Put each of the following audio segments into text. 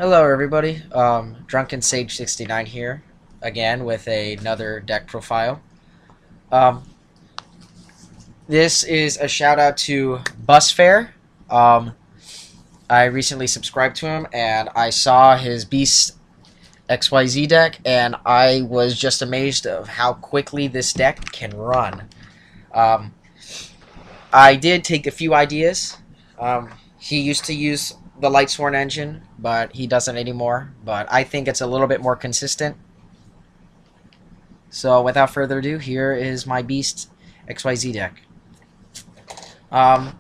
Hello everybody, Drunken Sage 69 here, again with another deck profile. Um, this is a shout out to Busfair. Um, I recently subscribed to him and I saw his Beast XYZ deck and I was just amazed of how quickly this deck can run. Um, I did take a few ideas. He used to use the Lightsworn engine, but he doesn't anymore. But I think it's a little bit more consistent. So without further ado, here is my Beast XYZ deck. Um,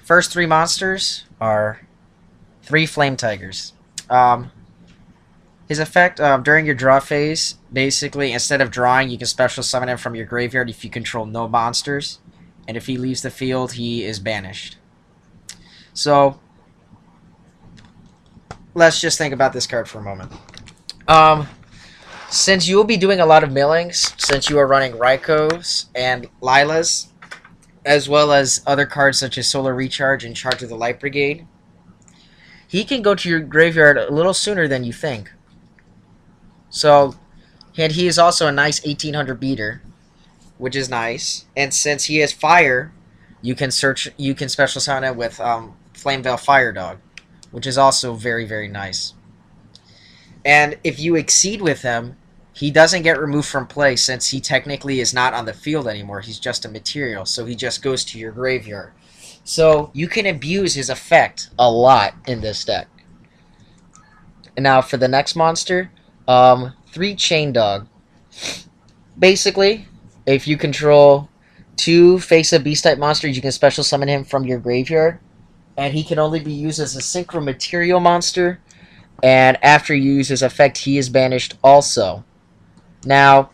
First three monsters are three Flame Tigers. His effect, during your draw phase, basically, instead of drawing, you can special summon him from your graveyard if you control no monsters. And if he leaves the field, he is banished. So, let's just think about this card for a moment. Since you will be doing a lot of millings, since you are running Raikos and Lilas, as well as other cards such as Solar Recharge and Charge of the Light Brigade, he can go to your graveyard a little sooner than you think. So, and he is also a nice 1800 beater, which is nice. And since he has fire, you can special summon it with Flameveil Fire Dog, which is also very, very nice. And if you exceed with him, he doesn't get removed from play since he technically is not on the field anymore. He's just a material, so he just goes to your graveyard. So you can abuse his effect a lot in this deck. And now for the next monster, 3 Chain Dog. Basically, if you control 2 face-up beast-type monsters, you can special summon him from your graveyard. And he can only be used as a synchro material monster. And after you use his effect, he is banished also. Now,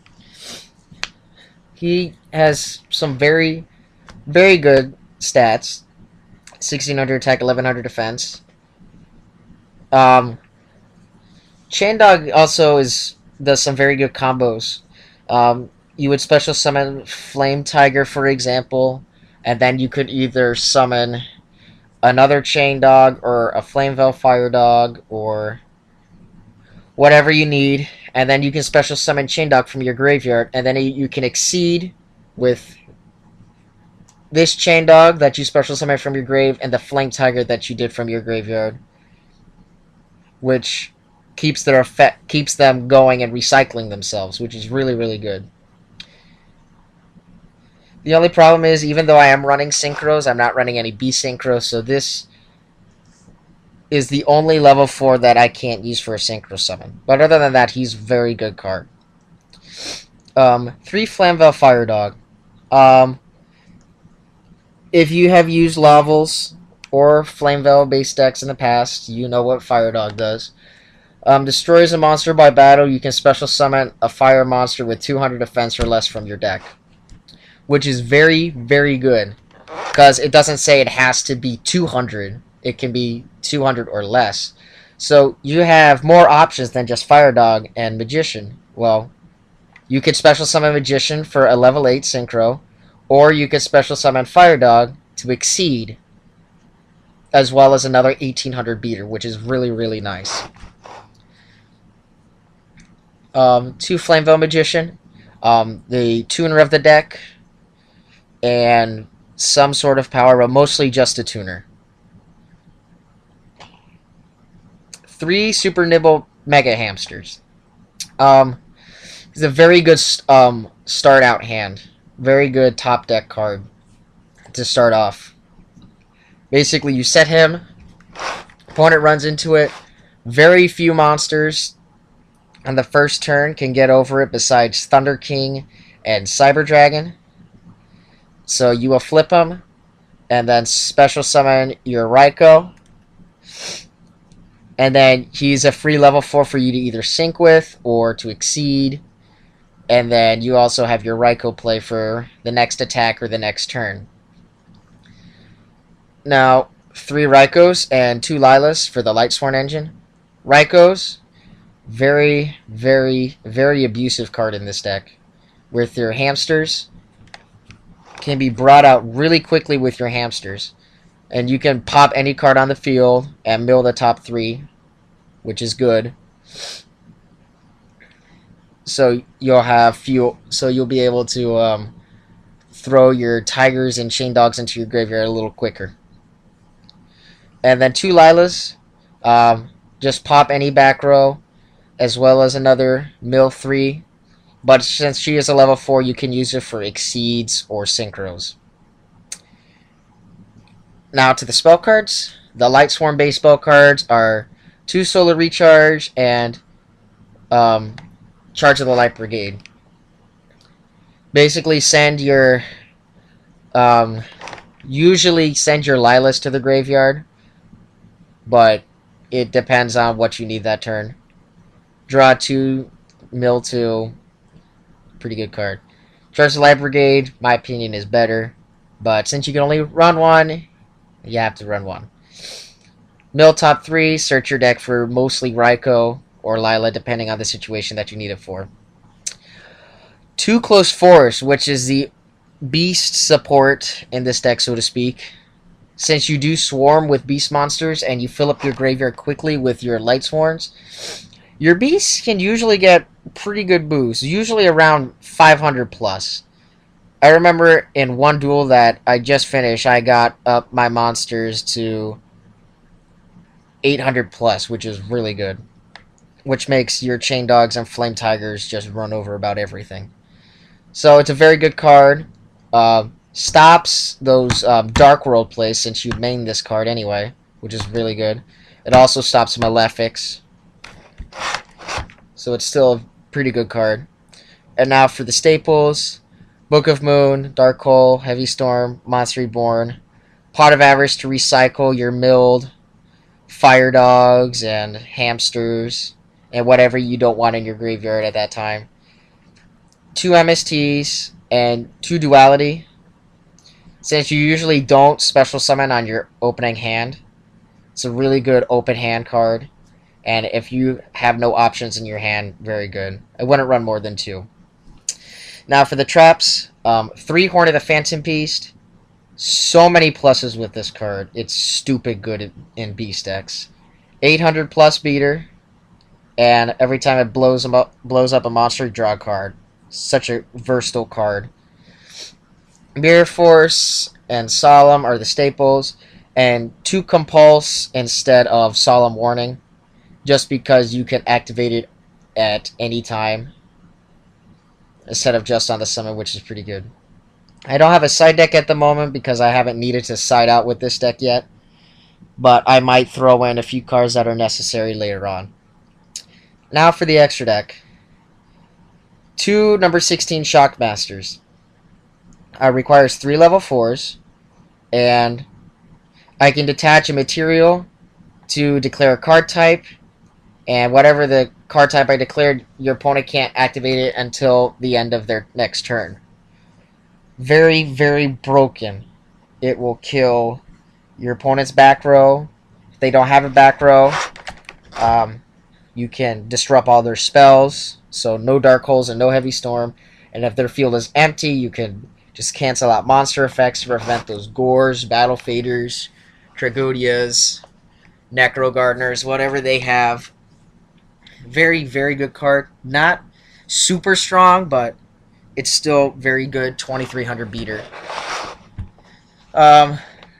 he has some very, very good stats. 1600 attack, 1100 defense. Chain Dog also does some very good combos. You would special summon Flame Tiger, for example, and then you could either summon another Chain Dog or a Flameveil Fire Dog or whatever you need, and then you can special summon Chain Dog from your graveyard, and then you can exceed with this Chain Dog that you special summon from your grave and the Flame Tiger that you did from your graveyard, which keeps them going and recycling themselves, which is really, really good. The only problem is, even though I am running synchros, I'm not running any B synchros, so this is the only level 4 that I can't use for a synchro summon. But other than that, he's a very good card. 3 Flameveil Fire Dog. If you have used Lavels or Flameveil based decks in the past, you know what Fire Dog does. Destroys a monster by battle, you can special summon a fire monster with 200 defense or less from your deck. Which is very, very good. Because it doesn't say it has to be 200. It can be 200 or less. So you have more options than just Fire Dog and Magician. Well, you could special summon Magician for a level 8 synchro. Or you could special summon Fire Dog to exceed. As well as another 1800 beater, which is really, really nice. 2 Flameveil Magician. The tuner of the deck. And some sort of power, but mostly just a tuner. 3 Super Nibble Mega Hamsters. It's a very good start out hand. Very good top deck card to start off. Basically, you set him, opponent runs into it. Very few monsters on the first turn can get over it besides Thunder King and Cyber Dragon. So you will flip him, and then special summon your Raikou. And then he's a free level 4 for you to either sync with or to exceed. And then you also have your Raikou play for the next attack or the next turn. Now, 3 Raikous and 2 Lilas for the Lightsworn engine. Raikous, very, very, very abusive card in this deck. With your hamsters, can be brought out really quickly with your hamsters. And you can pop any card on the field and mill the top 3. which is good. So you'll have fuel. So you'll be able to throw your tigers and chain dogs into your graveyard a little quicker. And then 2 Lilas. Just pop any back row, as well as another mill 3. But since she is a level 4, you can use it for exceeds or synchros. Now to the spell cards. The Light Swarm based spell cards are 2 Solar Recharge and Charge of the Light Brigade. Basically send your usually send your Lilas to the graveyard, but it depends on what you need that turn. Draw 2, mill 2. Pretty good card. Charge the Light Brigade, my opinion, is better, but since you can only run 1, you have to run 1. Mill top 3, search your deck for mostly Raikou or Lila, depending on the situation that you need it for. 2 Close Force, which is the beast support in this deck, so to speak. Since you do swarm with beast monsters and you fill up your graveyard quickly with your light swarms, your beasts can usually get pretty good boosts, usually around 500 plus. I remember in one duel that I just finished, I got up my monsters to 800 plus, which is really good. Which makes your chain dogs and flame tigers just run over about everything. So it's a very good card. Stops those Dark World plays since you main this card anyway, which is really good. It also stops Malefics. So it's still a pretty good card. And now for the staples. Book of Moon, Dark Hole, Heavy Storm, Monster Reborn. Pot of Avarice to recycle your milled fire dogs and hamsters and whatever you don't want in your graveyard at that time. 2 MSTs and 2 Duality. Since you usually don't special summon on your opening hand, it's a really good open hand card. And if you have no options in your hand, very good. I wouldn't run more than 2. Now for the traps, 3 Horn of the Phantom Beast. So many pluses with this card. It's stupid good in beast decks. 800 plus beater, and every time it blows up a monster, you draw a card. Such a versatile card. Mirror Force and Solemn are the staples, and 2 Compulse instead of Solemn Warning, just because you can activate it at any time instead of just on the summon, which is pretty good. I don't have a side deck at the moment because I haven't needed to side out with this deck yet, but I might throw in a few cards that are necessary later on. Now for the extra deck. 2 number 16 Shockmasters. Requires 3 level 4s, and I can detach a material to declare a card type, and whatever the card type I declared, your opponent can't activate it until the end of their next turn. Very, very broken. It will kill your opponent's back row. If they don't have a back row, you can disrupt all their spells, so no Dark Holes and no Heavy Storm. And if their field is empty, you can just cancel out monster effects to prevent those Gores, Battle Faders, Tragodias, Necro Gardeners, whatever they have. Very, very good card. Not super strong, but it's still very good. 2300 beater.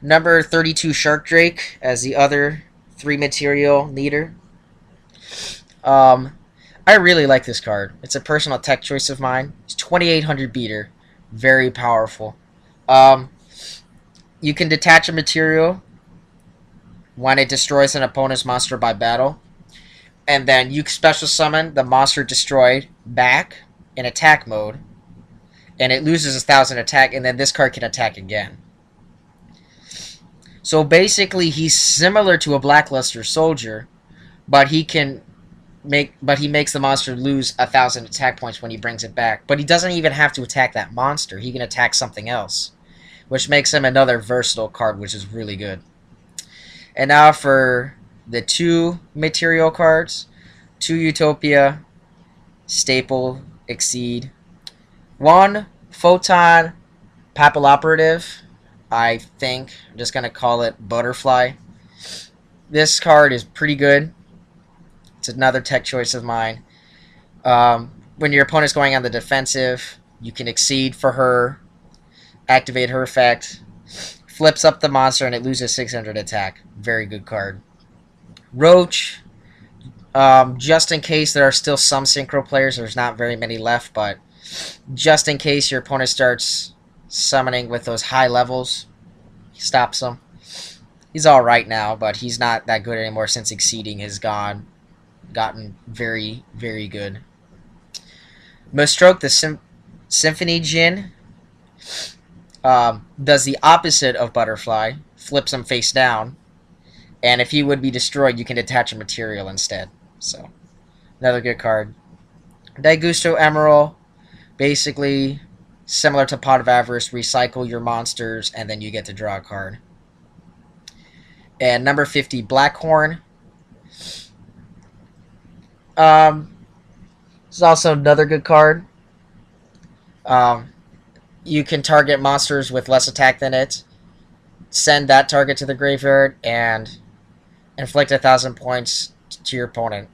Number 32 Shark Drake as the other 3 material leader. I really like this card. It's a personal tech choice of mine. It's 2800 beater. Very powerful. You can detach a material when it destroys an opponent's monster by battle. And then you special summon the monster destroyed back in attack mode. And it loses 1000 attack, and then this card can attack again. So basically, he's similar to a Blackluster Soldier, but he makes the monster lose 1000 attack points when he brings it back. But he doesn't even have to attack that monster. He can attack something else, which makes him another versatile card, which is really good. And now for the 2 material cards. 2 Utopia, Staple, Exceed. 1 Photon Papilloperative. I think I'm just going to call it Butterfly. This card is pretty good. another tech choice of mine. When your opponent's going on the defensive, you can exceed for her, activate her effect, flips up the monster, and it loses 600 attack. Very good card. Roach, just in case there are still some synchro players, there's not very many left, but just in case your opponent starts summoning with those high levels, he stops them. He's alright now, but he's not that good anymore since exceeding has gotten very, very good. Mustroke, the Symphony Djinn, does the opposite of Butterfly, flips him face down, and if he would be destroyed, you can attach a material instead. So, another good card. Daigusto Emerald, basically similar to Pot of Avarice, recycle your monsters, and then you get to draw a card. And number 50, Blackhorn. This is also another good card. You can target monsters with less attack than it, send that target to the graveyard, and inflict 1,000 points to your opponent.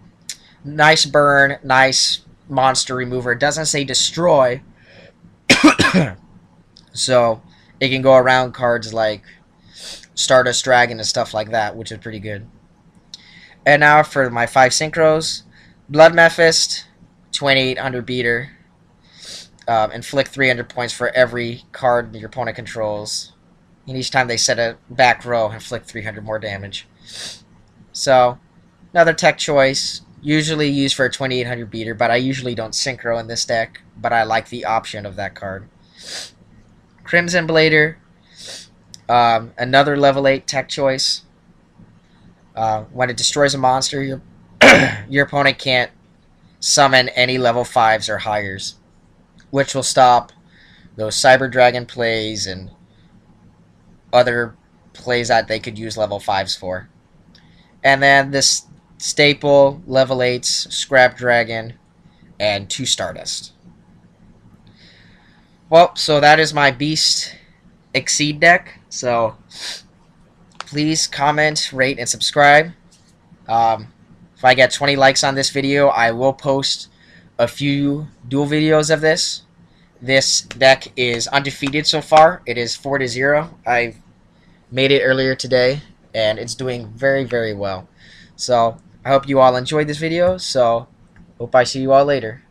Nice burn, nice monster remover. It doesn't say destroy, so it can go around cards like Stardust Dragon and stuff like that, which is pretty good. And now for my 5 synchros. Blood Mephist, 2800 beater. Inflict 300 points for every card your opponent controls. And each time they set a back row, inflict 300 more damage. So, another tech choice. Usually used for a 2800 beater, but I usually don't synchro in this deck. But I like the option of that card. Crimson Blader. Another level 8 tech choice. When it destroys a monster, your opponent can't summon any level 5s or highers, which will stop those Cyber Dragon plays and other plays that they could use level 5s for. And then this staple, level 8s, Scrap Dragon, and 2 Stardust. Well, so that is my Beast Exceed deck. So please comment, rate, and subscribe. If I get 20 likes on this video, I will post a few duel videos of this. This deck is undefeated so far. It is 4-0. I made it earlier today, and it's doing very, very well. So I hope you all enjoyed this video. So hope I see you all later.